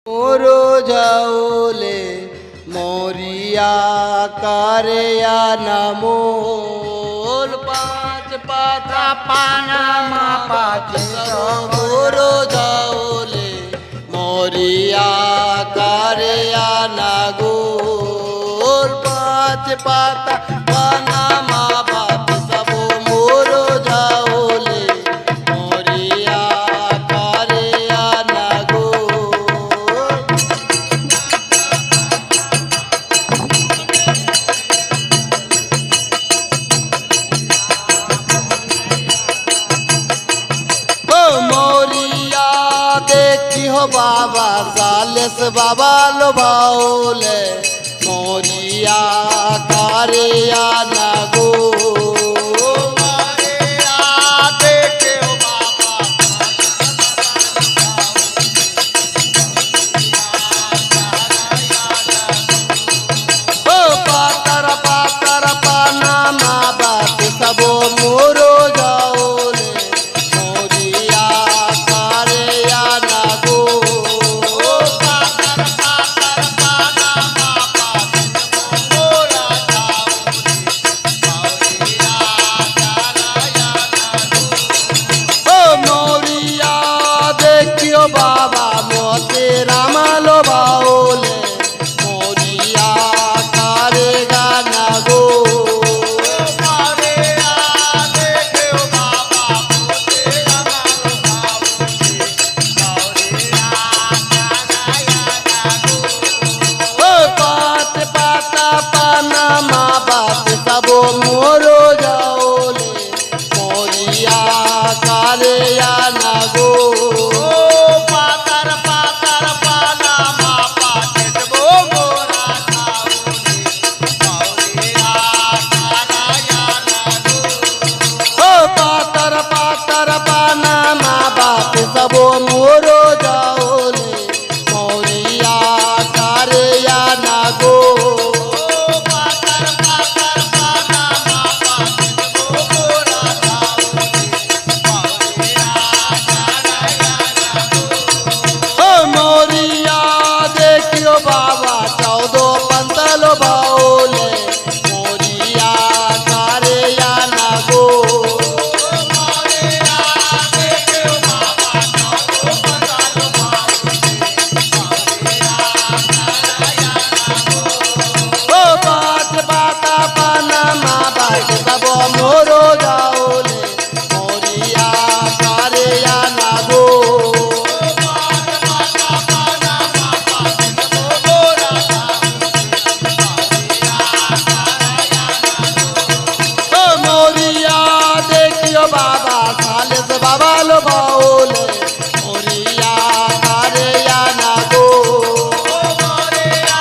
मोरो जाओले मोरिया करया नमोल पाँच पाता पानामा पाँच मोरो जाओले मोरिया करया नगोल पाँच पाता पानामा पाँच सबो मोरो जाओले मोरिया करया नगोल मोरिया देखी हो बाबा सालेस बाबा लो बाओले मोरिया कारिया नगो मोरिया देखे हो बाबा ओ पातर पातर पानामा बात सबो मोरो जाओले मोरिया कारिया नगो पातर पातर पानामा बात सबो मोरा जाओले मोरिया कारिया नगो ओ मोरिया देखियो बाबा मोते रामालो बाओले मोरिया कारेगा नगो मोरिया देखियो बाबा मोते रामालो बाओले मोरिया कारेगा नगो ओ पात पाता पानामा बात सबो मोरो जाओले मोरिया कारेया नगो पातर पातर पानामा पात सबो मोरा जाओले मोरिया कारेया नगो ओ पातर पातर पानामा बात सबो मोरो जाओले मोरिया कारेया नगो पातर पातर पानामा बात सबो मोरा जाओले मोरिया कारेया नगो ओ मोरिया देखियो बाबा 14 पंतलो बाओले मोरिया कारेया नगो मोरिया देखियो बाबा 14 पंतलो बाओले मोरिया कारेया नगो ओ पात पाता पानामा बात सबो मोरो जाओले मोरिया कारेया नगो पात पाता पानामा बात सबो मोरा जाओले मोरिया कारेया नगो ओ मोरिया देखियो बाबा सालेस बाबा लो बाओले मोरिया कारेया नगो मोरिया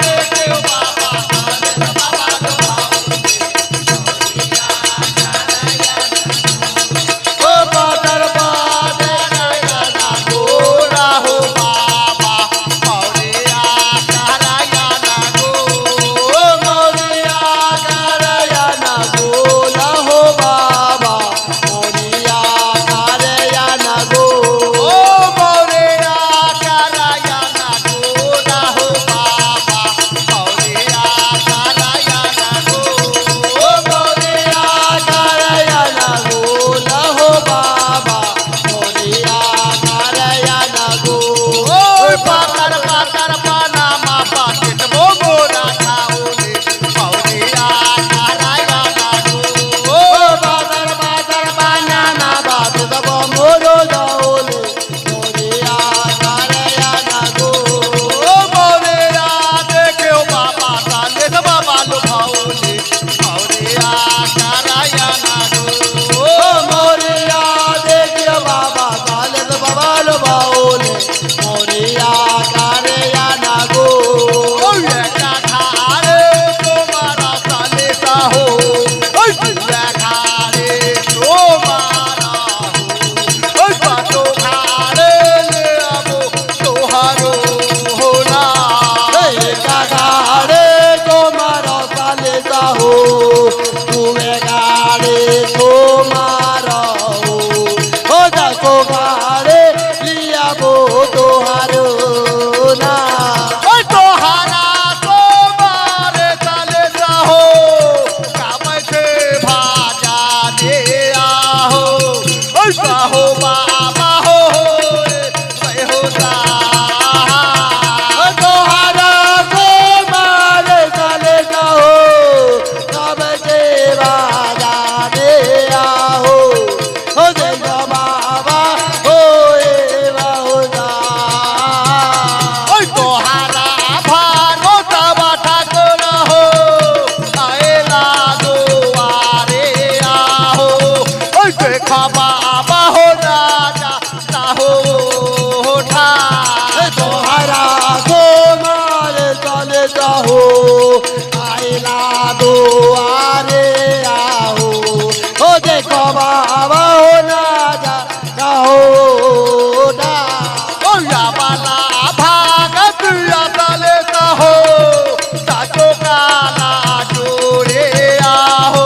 देखियो बाबा सालेस बाबा लो बाओले मोरिया कारेया नगो ओ पातर पातेया नगो राहो बाबा मोरिया कारेया नगो मोरिया कारेया नगो लाहो बाबा मोरिया कारेया नगो ओ मोरिया कारेया नगो लाहो बाबा मोरिया कारेया नगो ओ मोरिया कारेया नगो लाहो बाबा मोरिया कारेया नगो ओ पातर पातर पानामा पात सबो मोरा जाओले मोरिया कारेया नगो ओ पातर पातर पानामा बात सबो मोरो जाओले मोरिया कारेया नगो ओ मोरिया देखियो बाबा सालेस बाबा लो बाओले मोरिया कारेया नगो ओ मोरिया देखियो बाबा सालेस बाबा लो बाओले मोरिया कारेया नगो ओ लेका खारे तुम्हारा सालेसा हो ओ लेका खारे तुम्हारा हो ओ पातो खारे ले आबो तोहारो होला लेका खारे तुम्हारा सालेसा हो तुम्हें गाड़े तुम्हारा हो ओ जाको गाड़े लिया बो तोहारो ओय तोहारा भानो तबा ठाकुर हो आएला दुआरे आहो ओय देखा बाबा हो राजा ना हो ठा तोहारा गोमार चले जाहो आएला दुआरे आहो ओ देखो बाबा हो राजा ना हो ठा ओ याबाला भागत याबाले हो साचो काला जोरे आहो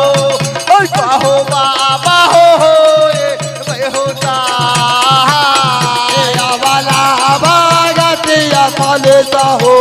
ओय कहो बाबा हो ए होता याबाला भागत याबाले हो